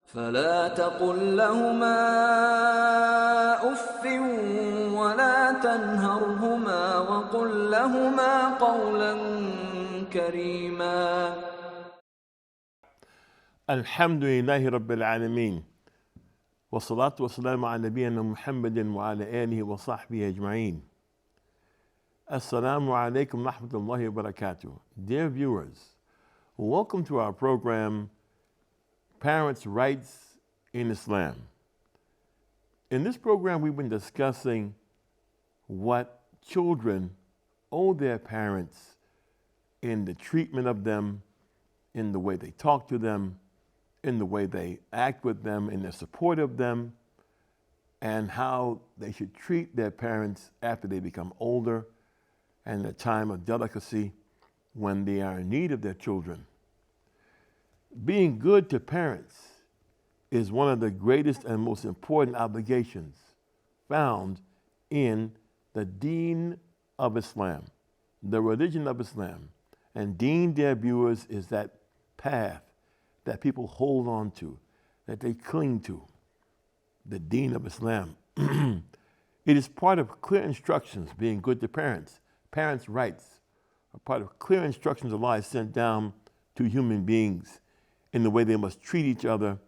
فلا تقل لهما أف ولا تنهرهما وقل لهما قولا كريما. الحمد لله رب العالمين والصلاة والسلام على نبينا محمد وعلى آله وصحبه أجمعين. Assalamu alaikum rahmatullahi wa barakatuh. Dear viewers, welcome to our program, Parents' Rights in Islam. In this program, we've been discussing what children owe their parents in the treatment of them, in the way they talk to them, in the way they act with them, in their support of them, and how they should treat their parents after they become older and the time of delicacy when they are in need of their children. Being good to parents is one of the greatest and most important obligations found in the Deen of Islam, the religion of Islam. And Deen, dear viewers, is that path that people hold on to, that they cling to, the Deen of Islam. It is part of clear instructions, being good to parents. Parents' rights are part of clear instructions Allah has sent down to human beings in the way they must treat each other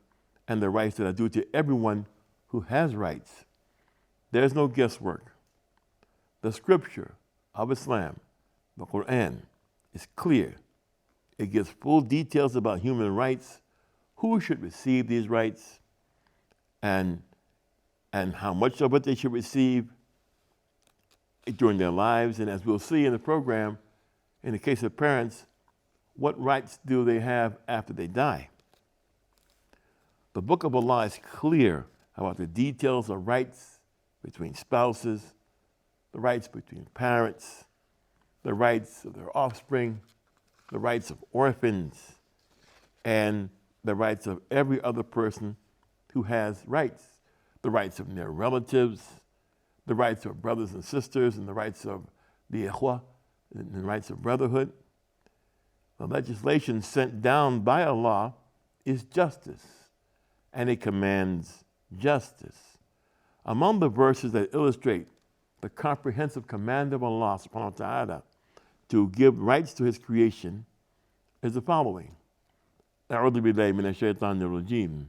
and the rights that are due to everyone who has rights. There's no guesswork. The scripture of Islam, the Quran, is clear. It gives full details about human rights, who should receive these rights, and how much of it they should receive during their lives. And as we'll see in the program, in the case of parents, what rights do they have after they die? The Book of Allah is clear about the details of rights between spouses, the rights between parents, the rights of their offspring, the rights of orphans, and the rights of every other person who has rights, the rights of their relatives, the rights of brothers and sisters, and the rights of the ikhwah, and the rights of brotherhood. The legislation sent down by Allah is justice, and it commands justice. Among the verses that illustrate the comprehensive command of Allah subhanahu wa ta'ala to give rights to His creation is the following. أعوذ بالله من الشيطان الرجيم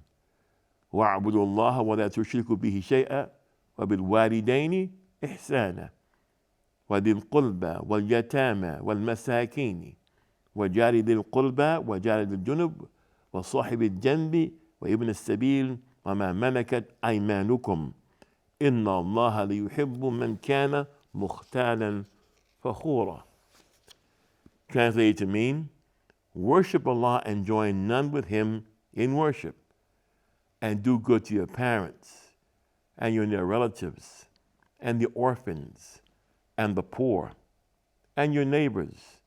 واعبدوا الله ولا تشركوا به شيئا وبالوالدين إحسانا وذي القربى واليتامى والمساكين وجار ذي القربى وجار ذي الجنب وصاحب الجنب وابن السبيل وما ملكت أيمانكم إن الله ليحب من كان مختالا فخورا. Translated to mean, worship Allah and join none with Him in worship, and do good to your parents and your near relatives and the orphans and the poor and your neighbors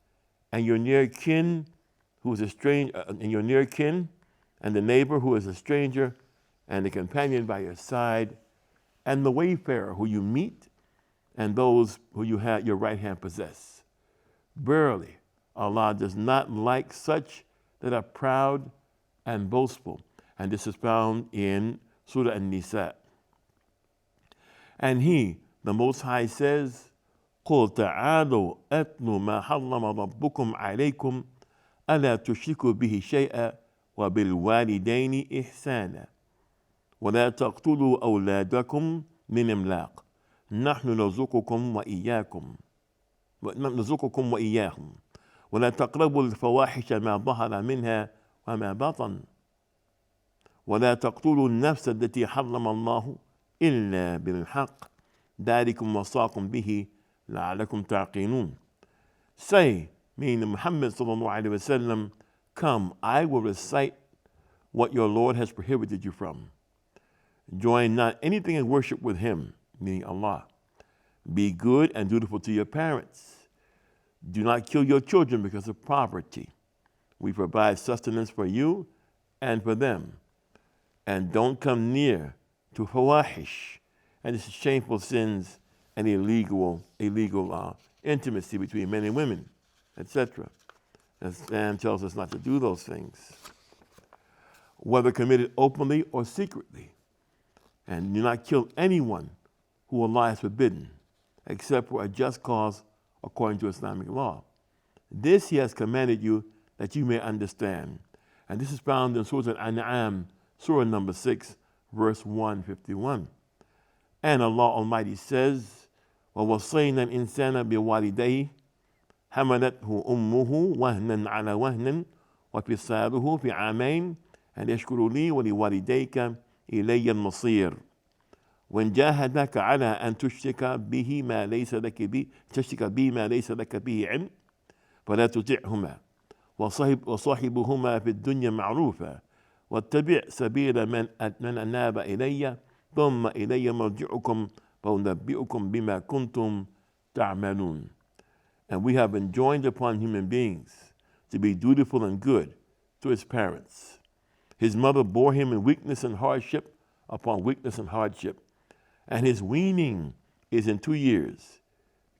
and your near kin who is a stranger, and your near kin and the neighbor who is a stranger and the companion by your side and the wayfarer who you meet and those who you have your right hand possess. Verily, Allah does not like such that are proud and boastful. And this is found in Surah An-Nisa. And He, the Most High, says, قُلْ تَعَالُوا أَتْلُوا مَا حَرَّمَ رَبُّكُمْ عَلَيْكُمْ أَلَا تُشْرِكُوا بِهِ شَيْئًا وَبِالْوَالِدَيْنِ إِحْسَانًا وَلَا تَقْتُلُوا أَوْلَادَكُمْ مِنْ إِمْلَاقٍ نَحْنُ نرزقكم وإياهم ولا تقربوا الفواحش ما ظهر منها وما بطن ولا تقتلوا النفس التي حرم الله إلا بالحق ذلكم وصاكم به لعلكم تعقلون. Say, meaning Muhammad sallallahu alaihi wasallam, come, I will recite what your Lord has prohibited you from. Join not anything in worship with Him, meaning Allah. Be good and dutiful to your parents. Do not kill your children because of poverty. We provide sustenance for you and for them. And don't come near to fawahish, and this is shameful sins and illegal intimacy between men and women, etc. Islam tells us not to do those things. whether committed openly or secretly. And do not kill anyone who Allah has forbidden, except for a just cause according to Islamic law. This He has commanded you that you may understand. And this is found in Surah Al-An'am, Surah number 6, verse 151. And Allah Almighty says, وَوَصَّيْنَا الْإِنسَانَ بِوَالِدَيْهِ حَمَلَتْهُ أُمُّهُ وَهْنًا عَلَى وَهْنٍ وَفِصَالُهُ فِي عَامَيْنِ أن يشكر لي ولوالديك إلي المصير وإن جاهداك على أن تشرك به ما ليس لك به علم فلا تطعهما وصاحبهما في الدنيا معروفا واتبع سبيل من أناب إلي ثم إلي مرجعكم فأنبئكم بما كنتم تعملون. And we have enjoined upon human beings to be dutiful and good to his parents. His mother bore him in weakness and hardship upon weakness and hardship, and his weaning is in 2 years.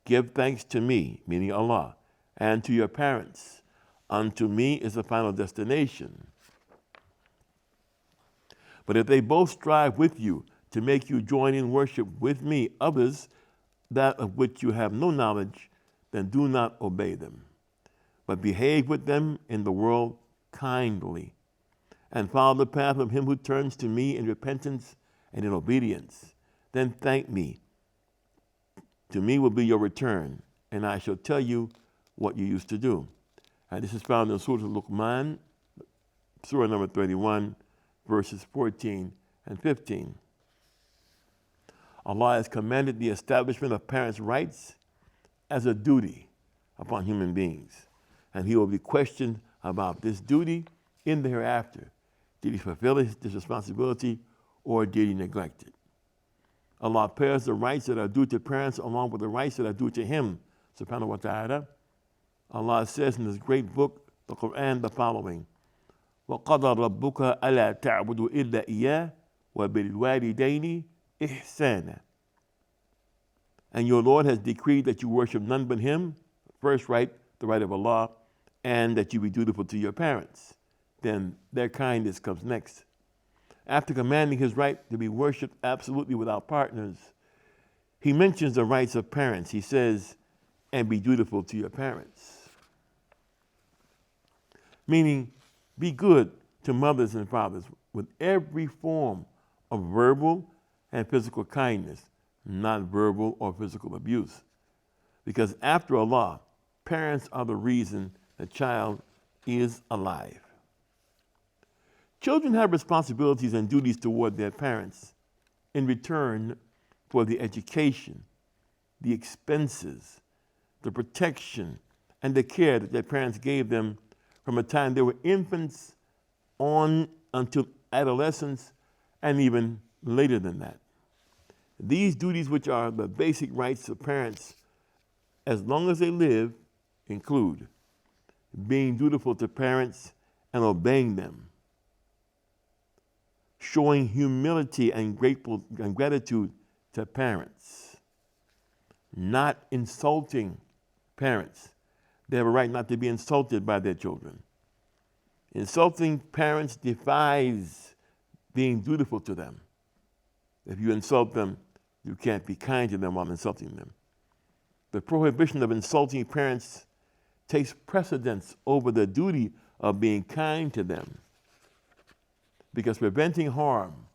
Give thanks to me, meaning Allah, and to your parents. Unto me is the final destination. But if they both strive with you to make you join in worship with me others, that of which you have no knowledge, then do not obey them. But behave with them in the world kindly, and follow the path of him who turns to me in repentance and in obedience. Then thank me. To me will be your return, and I shall tell you what you used to do. And this is found in Surah Luqman, Surah number 31, verses 14 and 15. Allah has commanded the establishment of parents' rights as a duty upon human beings, and he will be questioned about this duty in the hereafter. Did he fulfill this responsibility, or did he neglect it? Allah pairs the rights that are due to parents along with the rights that are due to him, subhanahu wa ta'ala. Allah says in this great book, the Quran, the following: وَقَضَى رَبُّكَ أَلَا تَعْبُدُوا إِلَّا إِيَّاهُ وَبِالْوَالِدَيْنِ إِحْسَانًا. And your Lord has decreed that you worship none but him, first right, the right of Allah, and that you be dutiful to your parents. Then their kindness comes next. After commanding his right to be worshipped absolutely without partners, he mentions the rights of parents. He says, and be dutiful to your parents. Meaning, be good to mothers and fathers with every form of verbal and physical kindness, not verbal or physical abuse. Because after Allah, parents are the reason the child is alive. Children have responsibilities and duties toward their parents in return for the education, the expenses, the protection, and the care that their parents gave them from the time they were infants on until adolescence, and even later than that. These duties, which are the basic rights of parents as long as they live, include being dutiful to parents and obeying them, showing humility and gratitude to parents, not insulting parents. They have a right not to be insulted by their children. Insulting parents defies being dutiful to them. If you insult them, you can't be kind to them while insulting them. The prohibition of insulting parents takes precedence over the duty of being kind to them, because preventing harm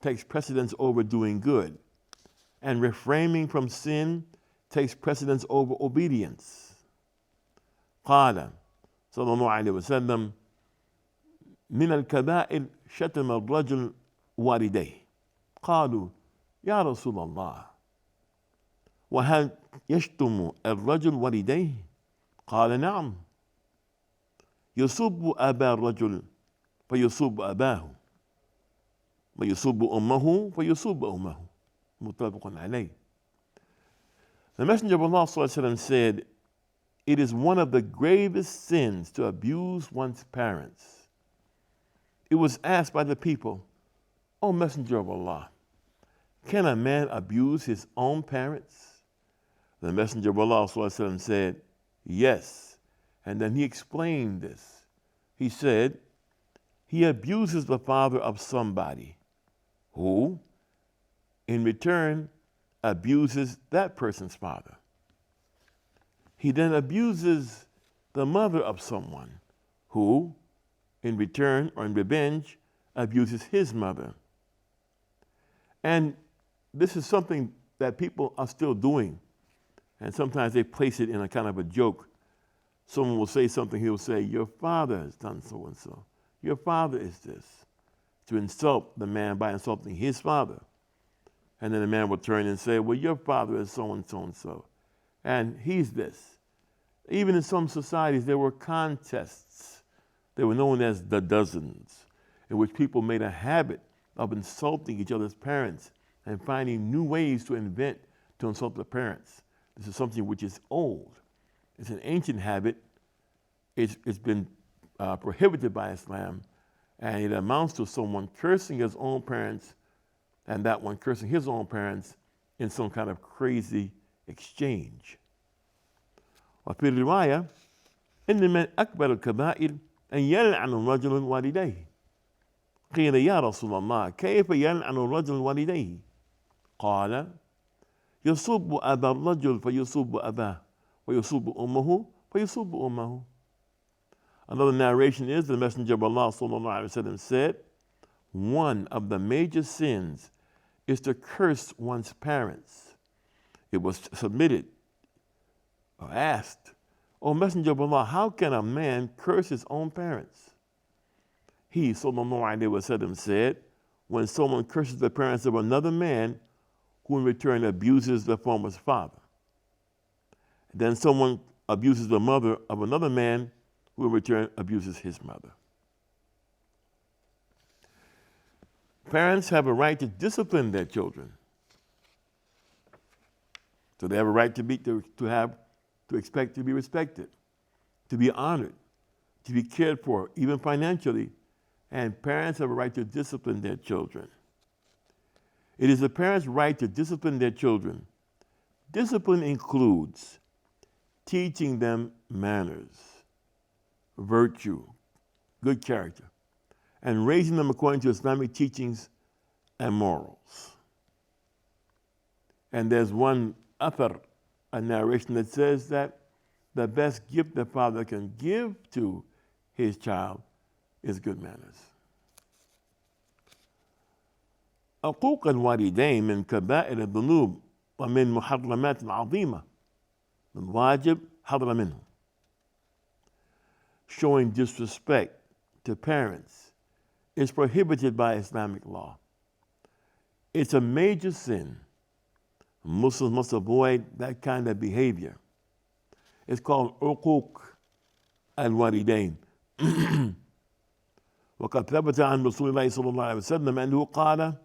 takes precedence over doing good, and refraining from sin takes precedence over obedience. قال صلى الله عليه وسلم من الكبائر شتم الرجل والديه قالوا يا رسول الله وهل يشتم الرجل والديه قال نعم يسب أبا الرجل فيسب أباه ويسب أمه فيسب أمه متفق عليه. The Messenger of Allah ﷺ said, it is one of the gravest sins to abuse one's parents. It was asked by the people, O Messenger of Allah, can a man abuse his own parents? The Messenger of Allah ﷺ said, yes. And then he explained this. He said, he abuses the father of somebody who, in return, abuses that person's father. He then abuses the mother of someone who, in return or in revenge, abuses his mother. And this is something that people are still doing. And sometimes they place it in a kind of a joke. Someone will say something, he'll say, your father has done so and so. Your father is this. To insult the man by insulting his father. And then the man will turn and say, well, your father is so and so and so. And he's this. Even in some societies, there were contests. They were known as the dozens, in which people made a habit of insulting each other's parents and finding new ways to invent to insult the parents. This is something which is old. It's an ancient habit. It's been prohibited by Islam, and it amounts to someone cursing his own parents and that one cursing his own parents in some kind of crazy exchange. وفي الرواية إن من أكبر الكبائر أن يلعن الرجل والديه. قيل يا رسول الله كيف يلعن الرجل والديه؟ قال يصب أبا الرجل فيصب أباه ويصب أمه فيصب أمه. Another narration is the Messenger of Allah sallallahu alaihi wasallam said, one of the major sins is to curse one's parents. It was submitted or asked, O Messenger of Allah, how can a man curse his own parents? He sallallahu alaihi wasallam said, when someone curses the parents of another man who in return abuses the former's father. Then someone abuses the mother of another man who in return abuses his mother. Parents have a right to discipline their children. So they have a right to expect to be respected, to be honored, to be cared for, even financially. And parents have a right to discipline their children. It is the parents' right to discipline their children. Discipline includes teaching them manners, virtue, good character, and raising them according to Islamic teachings and morals. And there's one athar, a narration that says that the best gift the father can give to his child is good manners. عقوق الوالدين من كبائر الذنوب ومن محرمات عظيمة الواجب حذر منه. Showing disrespect to parents is prohibited by Islamic law. It's a major sin. Muslims must avoid that kind of behavior. It's called عقوق الوالدين. وقد ثبت عن رسول الله صلى الله عليه وسلم أنه قال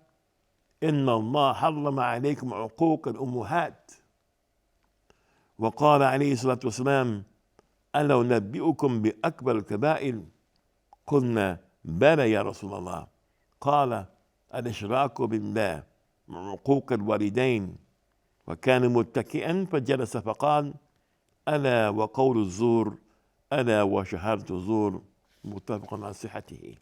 إن الله حرم عليكم عقوق الأمهات. وقال عليه الصلاة والسلام ألا أنبئكم بأكبر الكبائر؟ قلنا بلى يا رسول الله. قال الإشراك بالله وعقوق الوالدين. وكان متكئا فجلس فقال ألا وقول الزور ألا وشهادة الزور متفق على صحته.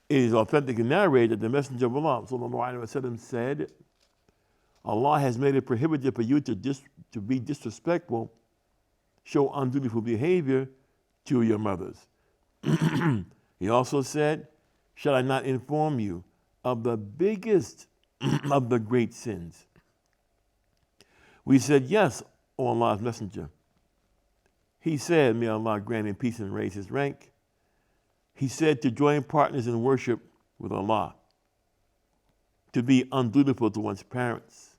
It is authentically narrated that the Messenger of Allah sallallahu alaihi wasallam said, Allah has made it prohibited for you to be disrespectful, show undutiful behavior to your mothers. He also said, shall I not inform you of the biggest of the great sins? We said, yes, O Allah's Messenger. He said, may Allah grant him peace and raise his rank. He said to join partners in worship with Allah, to be undutiful to one's parents.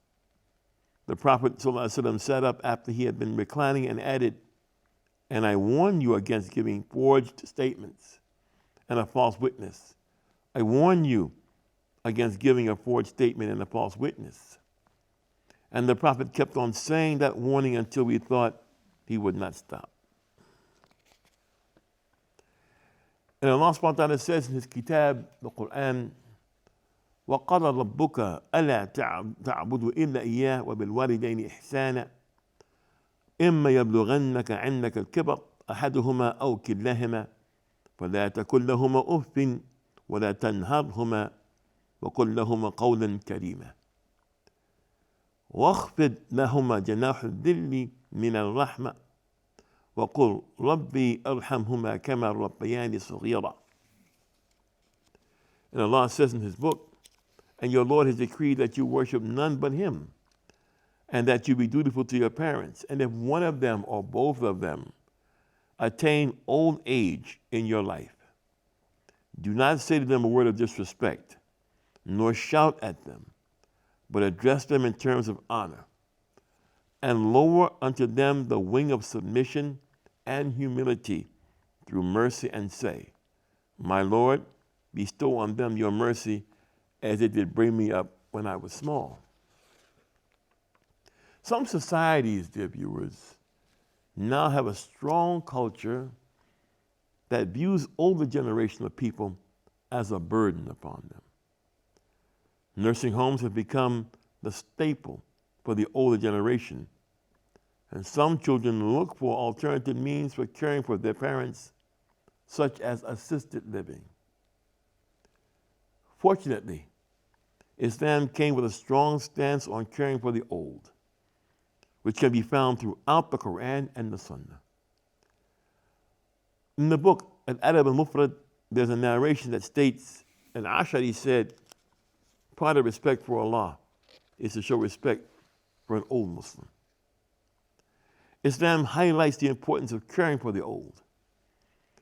The Prophet ﷺ sat up after he had been reclining and added, and I warn you against giving forged statements and a false witness. I warn you against giving a forged statement and a false witness. And the Prophet kept on saying that warning until we thought he would not stop. And Allah subhanahu wa ta'ala says in his kitab, the Quran, وَقَضَى رَبُّكَ أَلَا تَعْبُدُوا إِلَّا إِيَّاهُ وَبِالْوَالِدَيْنِ إِحْسَانًا إِمَّا يَبْلُغَنَّكَ عِندَكَ الْكِبَرَ أَحَدُهُمَا أَوْ كِلَاهُمَا فلا تقل لهما أف ولا تنهرهما وقل لهما قولا كريما واخفض لهما جناح الذل من الرحمة وقل ربي ارحمهما كما ربياني صغيرا. And Allah says in His book, and your Lord has decreed that you worship none but Him, and that you be dutiful to your parents. And if one of them or both of them attain old age in your life, do not say to them a word of disrespect, nor shout at them, but address them in terms of honor, and lower unto them the wing of submission and humility through mercy, and say, my Lord, bestow on them your mercy as it did bring me up when I was small. Some societies, dear viewers, now have a strong culture that views older generation of people as a burden upon them. Nursing homes have become the staple for the older generation, and some children look for alternative means for caring for their parents, such as assisted living. Fortunately, Islam came with a strong stance on caring for the old, which can be found throughout the Quran and the Sunnah. In the book Al-Adab al-Mufrad, there's a narration that states, and Ashari said, part of respect for Allah is to show respect for an old Muslim. Islam highlights the importance of caring for the old,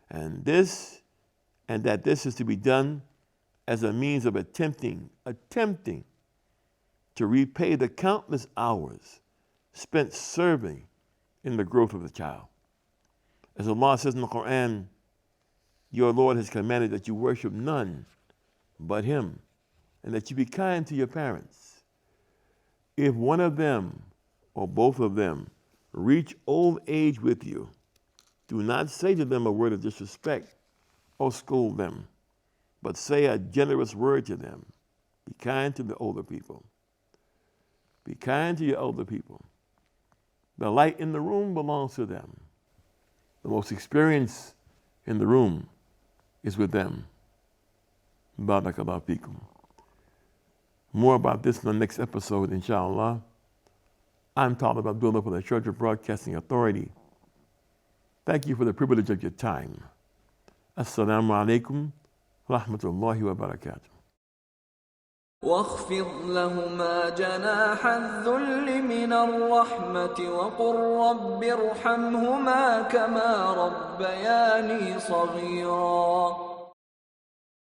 and that this is to be done as a means of attempting to repay the countless hours spent serving in the growth of the child. As Allah says in the Quran, your Lord has commanded that you worship none but Him, and that you be kind to your parents. If one of them or both of them reach old age with you, do not say to them a word of disrespect or scold them, but say a generous word to them. Be kind to the older people. Be kind to your older people. The light in the room belongs to them. The most experience in the room is with them. Barakallahu feekum. More about this in the next episode, inshallah. I'm Talib Abdullah for the Sharjah Broadcasting Authority. Thank you for the privilege of your time. Assalamu alaikum wa rahmatullahi wa barakatuh. واخفض لهما جناح الذل من الرحمة وقل رب ارحمهما كما ربياني صغيرا